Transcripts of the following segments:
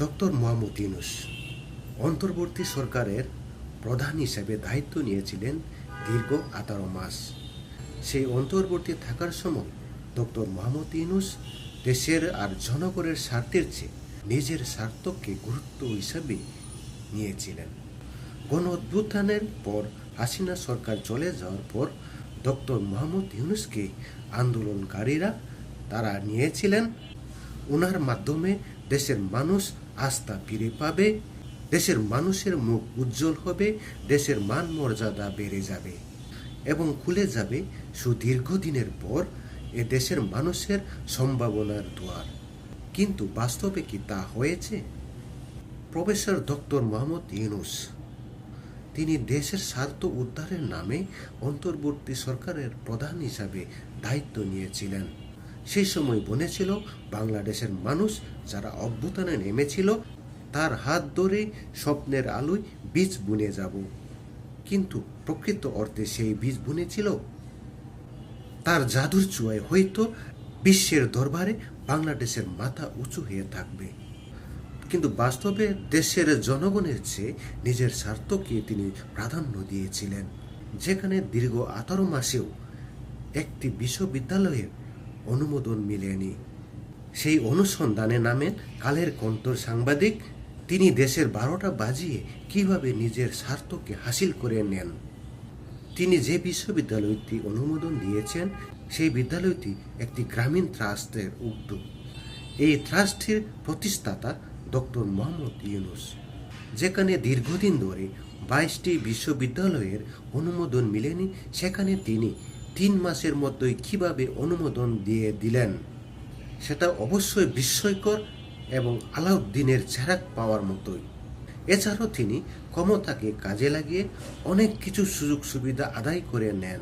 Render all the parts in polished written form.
Doctor Mohammad Yunus অন্তর্বর্তী সরকারের প্রধান হিসেবে দায়িত্ব নিয়েছিলেন দীর্ঘ 18 মাস। সেই অন্তর্বর্তী থাকার সময় ডক্টর মোহাম্মদ ইউনূস দেশের আর জনগণের স্বার্থের চেয়ে নিজের স্বার্থকে গুরুত্ব হিসাবে নিয়েছিলেন। গণ অভ্যুত্থানের পর হাসিনা সরকার চলে যাওয়ার পর ডক্টর মোহাম্মদ ইউনূসকে আন্দোলনকারীরা তারা নিয়েছিলেন। ওনার মাধ্যমে দেশের মানুষ আস্থা ফিরে পাবে, দেশের মানুষের মুখ উজ্জ্বল হবে, দেশের মান মর্যাদা বেড়ে যাবে এবং খুলে যাবে সুদীর্ঘদিনের পর এ দেশের মানুষের সম্ভাবনার দুয়ার। কিন্তু বাস্তবে কি তা হয়েছে? প্রফেসর ডক্টর মোহাম্মদ ইউনূস তিনি দেশের স্বার্থ উদ্ধারের নামে অন্তর্বর্তী সরকারের প্রধান হিসাবে দায়িত্ব নিয়েছিলেন। সেই সময় বনেছিল বাংলাদেশের মানুষ যারা অভ্যুত্থানে নেমেছিল তার হাত ধরে স্বপ্নের আলোয় বীজ বুনে যাব। কিন্তু প্রকৃত অর্থে সেই বীজ বুনেছিল? তার জাদুর ছোঁয়ায় হয়তো বিশ্বের দরবারে বাংলাদেশের মাথা উঁচু হয়ে থাকবে, কিন্তু বাস্তবে দেশের জনগণের চেয়ে নিজের স্বার্থকে তিনি প্রাধান্য দিয়েছিলেন। যেখানে দীর্ঘ 18 মাসেও একটি বিশ্ববিদ্যালয়ের অনুমোদন মিলেনি। সেই অনুসন্ধানে নামেন কালের কণ্ঠর সাংবাদিক। তিনি দেশের 12টা বাজিয়ে কিভাবে নিজের স্বার্থকে হাসিল করে নেন। তিনি যে বিশ্ববিদ্যালয়টি অনুমোদন দিয়েছেন সেই বিদ্যালয়টি একটি গ্রামীণ ট্রাস্টের উদ্যোগ। এই ট্রাস্টের প্রতিষ্ঠাতা ডক্টর মোহাম্মদ ইউনূস। যেখানে দীর্ঘদিন ধরে 22টি বিশ্ববিদ্যালয়ের অনুমোদন মিলেনি, সেখানে তিনি 3 মাসের মধ্যেই কিভাবে অনুমোদন দিয়ে দিলেন, সেটা অবশ্যই বিস্ময়কর এবং আলাউদ্দিনের চেরাগ পাওয়ার মতোই। এছাড়াও তিনি ক্ষমতাকে কাজে লাগিয়ে অনেক কিছু সুযোগ সুবিধা আদায় করে নেন।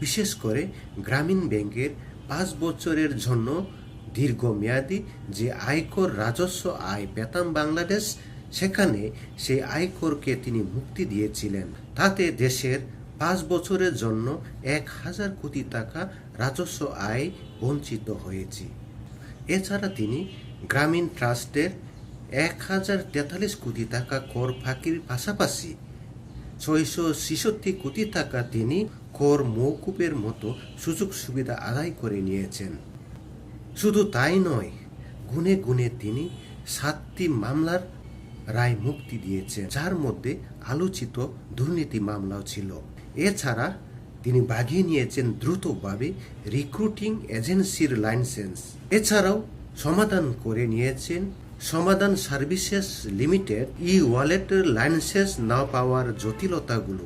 বিশেষ করে গ্রামীণ ব্যাংকের 5 বছরের জন্য দীর্ঘমেয়াদী যে আয়কর রাজস্ব আয় পেতাম বাংলাদেশ, সেখানে সেই আয়করকে তিনি মুক্তি দিয়েছিলেন। তাতে দেশের 5 বছরের জন্য 1000 কোটি টাকা রাজস্ব আয় বঞ্চিত হয়েছে। এছাড়া তিনি গ্রামীণ ট্রাস্টের 1043 কোটি টাকা কর ফাঁকির পাশাপাশি 666 কোটি টাকা তিনি কর মওকুফের মতো সুযোগ সুবিধা আদায় করে নিয়েছেন। শুধু তাই নয়, গুনে গুনে তিনি 7টি মামলার রায় মুক্তি দিয়েছেন, যার মধ্যে আলোচিত দুর্নীতি মামলাও ছিল। এছাড়া তিনি বাগিয়ে নিয়েছেন দ্রুতভাবে রিক্রুটিং এজেন্সির লাইসেন্স। এছাড়াও সমাধান করে নিয়েছেন সমাধান সার্ভিসেস লিমিটেড ওয়ালেটের লাইসেন্স না পাওয়ার জটিলতাগুলো।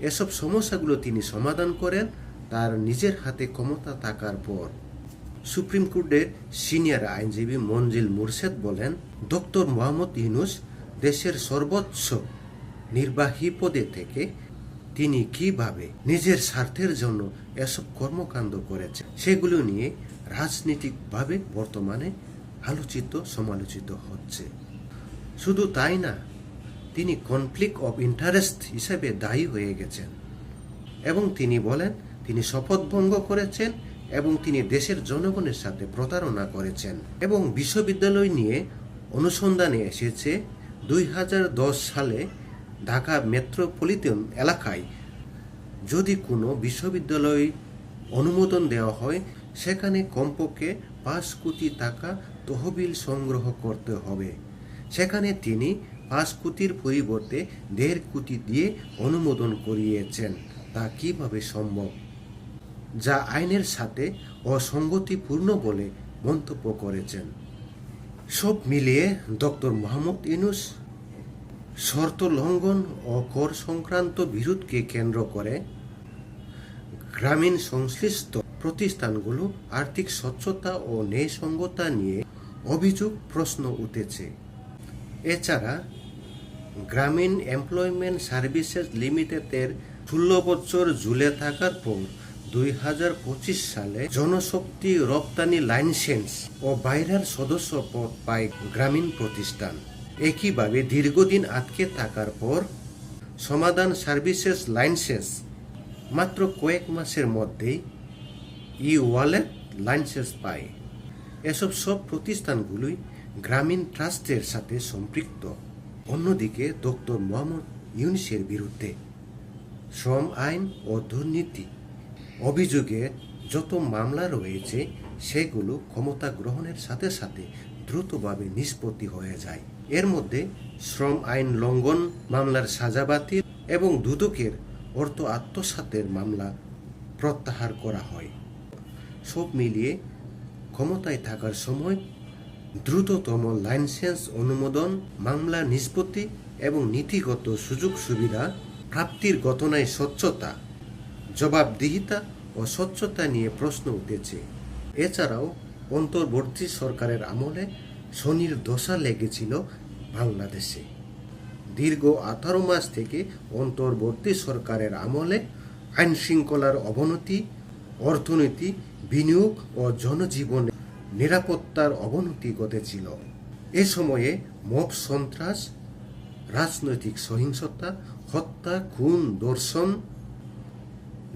এসব সমস্যাগুলো তিনি সমাধান করেন তার নিজের হাতে ক্ষমতা থাকার পর। সুপ্রিম কোর্টের সিনিয়র আইনজীবী মনজিল মুরশেদ বলেন, ডক্টর মোহাম্মদ ইউনূস দেশের সর্বোচ্চ নির্বাহী পদে থেকে তিনি কিভাবে নিজের স্বার্থের জন্য এসব কর্মকাণ্ড করেছেন সেগুলো নিয়ে রাজনৈতিকভাবে বর্তমানে আলোচিত সমালোচিত হচ্ছে। শুধু তাই না, তিনি কনফ্লিক্ট অফ ইন্টারেস্ট হিসেবে দায়ী হয়ে গেছেন এবং তিনি বলেন তিনি শপথ ভঙ্গ করেছেন এবং তিনি দেশের জনগণের সাথে প্রতারণা করেছেন। এবং বিশ্ববিদ্যালয় নিয়ে অনুসন্ধানে এসেছে 2010 সালে ঢাকা মেট্রোপলিটন এলাকায় যদি কোনো বিশ্ববিদ্যালয় অনুমোদন দেওয়া হয়, সেখানে কমপক্ষে 5 কোটি টাকা তহবিল সংগ্রহ করতে হবে। সেখানে তিনি 5 কোটির পরিবর্তে 1.5 কোটি দিয়ে অনুমোদন করিয়েছেন। তা কিভাবে সম্ভব? যা আইনের সাথে অসঙ্গতিপূর্ণ বলে মন্তব্য করেছেন। সব মিলিয়ে ডক্টর মোহাম্মদ ইউনূস শর্ত লঙ্ঘন ও কর সংক্রান্ত বিরোধকে কেন্দ্র করে গ্রামীণ সংশ্লিষ্ট প্রতিষ্ঠানগুলো আর্থিক স্বচ্ছতা ও ন্যায়সঙ্গতা নিয়ে অভিযোগ প্রশ্ন উঠেছে। এছাড়া গ্রামীণ এমপ্লয়মেন্ট সার্ভিসেস লিমিটেডের 16 বছর ঝুলে থাকার পর 2025 সালে জনশক্তি রপ্তানি লাইসেন্স ও বাইরের সদস্য পদ পায় গ্রামীণ প্রতিষ্ঠান। একইভাবে দীর্ঘদিন আটকে থাকার পর সমাধান সার্ভিসেস লাইসেন্স মাত্র কয়েক মাসের মধ্যেই ওয়ালেট লাইসেন্স পায়। এসব সব প্রতিষ্ঠানগুলোই গ্রামীণ ট্রাস্টের সাথে সম্পৃক্ত। অন্যদিকে ডক্টর মোহাম্মদ ইউনূসের বিরুদ্ধে শ্রম আইন ও দুর্নীতি অভিযোগে যত মামলা রয়েছে সেগুলো ক্ষমতা গ্রহণের সাথে সাথে দ্রুতভাবে নিষ্পত্তি হয়ে যায়। এর মধ্যে শ্রম আইন লঙ্ঘন মামলার সাজা বাতিল এবং দুদকের অর্থ আত্মসাতের মামলা প্রত্যাহার করা হয়। সব মিলিয়ে ক্ষমতায় থাকার সময় দ্রুততম লাইসেন্স অনুমোদন, মামলা নিষ্পত্তি এবং নীতিগত সুযোগ সুবিধা প্রাপ্তির ঘটনায় স্বচ্ছতা, জবাবদিহিতা ও স্বচ্ছতা নিয়ে প্রশ্ন উঠেছে। এছাড়াও অন্তর্বর্তী সরকারের আমলে শনির দশা লেগেছিল বাংলাদেশে। দীর্ঘ 18 মাস থেকে অন্তর্বর্তী সরকারের আমলে আইন শৃঙ্খলার অবনতি, অর্থনীতি, বিনিয়োগ ও জনজীবনে নিরাপত্তার অবনতি ঘটেছিল। এ সময়ে মব সন্ত্রাস, রাজনৈতিক সহিংসতা, হত্যা, খুন, ধর্ষণ,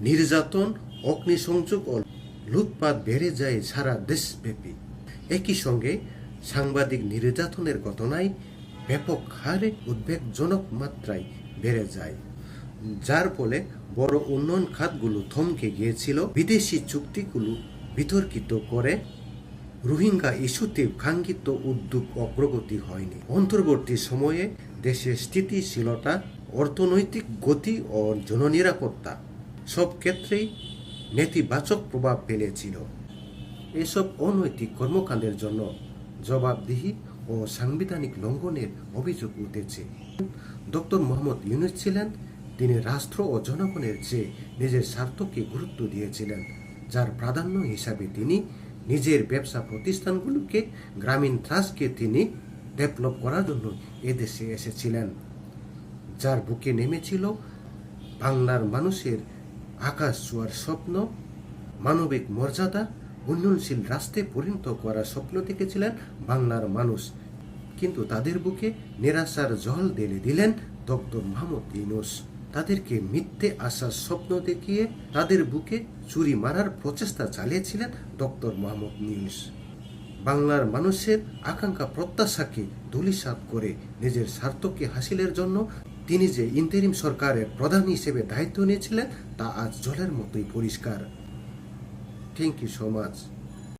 নির্যাতন, অগ্নিসংযোগ ও লুটপাট বেড়ে যায় সারা দেশব্যাপী। একই সঙ্গে সাংবাদিক নির্যাতনের ঘটনায় ব্যাপক হারে উদ্বেগজনক মাত্রায় বেড়ে যায়, যার ফলে বড় উন্নয়ন খাতগুলো থমকে গিয়েছিল। বিদেশি চুক্তিগুলো বিতর্কিত করে রোহিঙ্গা ইস্যুতে কাঙ্ক্ষিত উদ্যোগ অগ্রগতি হয়নি। অন্তর্বর্তী সময়ে দেশের স্থিতিশীলতা, অর্থনৈতিক গতি ও জননিরাপত্তা সব ক্ষেত্রেই নেতিবাচক প্রভাব ফেলেছিল। এসব অনৈতিক কর্মকাণ্ডের জন্য জবাবদিহি ও সাংবিধানিক লঙ্ঘনের অভিযোগ উঠেছে। ডক্টর মোহাম্মদ ইউনূস ছিলেন, তিনি রাষ্ট্র ও জনগণের চেয়ে নিজের স্বার্থকে গুরুত্ব দিয়েছিলেন, যার প্রাধান্য হিসাবে তিনি নিজের ব্যবসা প্রতিষ্ঠানগুলোকে, গ্রামীণ ট্রাস্টকে তিনি ডেভেলপ করার জন্য এদেশে এসেছিলেন, যার বুকে নেমেছিল বাংলার মানুষের আকাশ ছোঁয়ার স্বপ্ন, মানবিক মর্যাদা, উন্নয়নশীল রাষ্ট্রে পরিণত করার স্বপ্ন দেখেছিলেন বাংলার মানুষ। কিন্তু তাদের বুকে নিরাশার জল ঢেলে দিলেন ডক্টর মোহাম্মদ ইউনূস। তাদেরকে মিথ্যে আশার স্বপ্ন দেখিয়ে তাদের বুকে ছুরি মারার প্রচেষ্টা চালিয়েছিলেন ডক্টর মোহাম্মদ ইউনূস। বাংলার মানুষের আকাঙ্ক্ষা প্রত্যাশাকে ধূলিসাৎ করে নিজের স্বার্থকে হাসিলের জন্য তিনি যে ইন্টারিম সরকারের প্রধান হিসেবে দায়িত্ব নিয়েছিলেন তা আজ জলের মতোই পরিষ্কার। Thank you so much.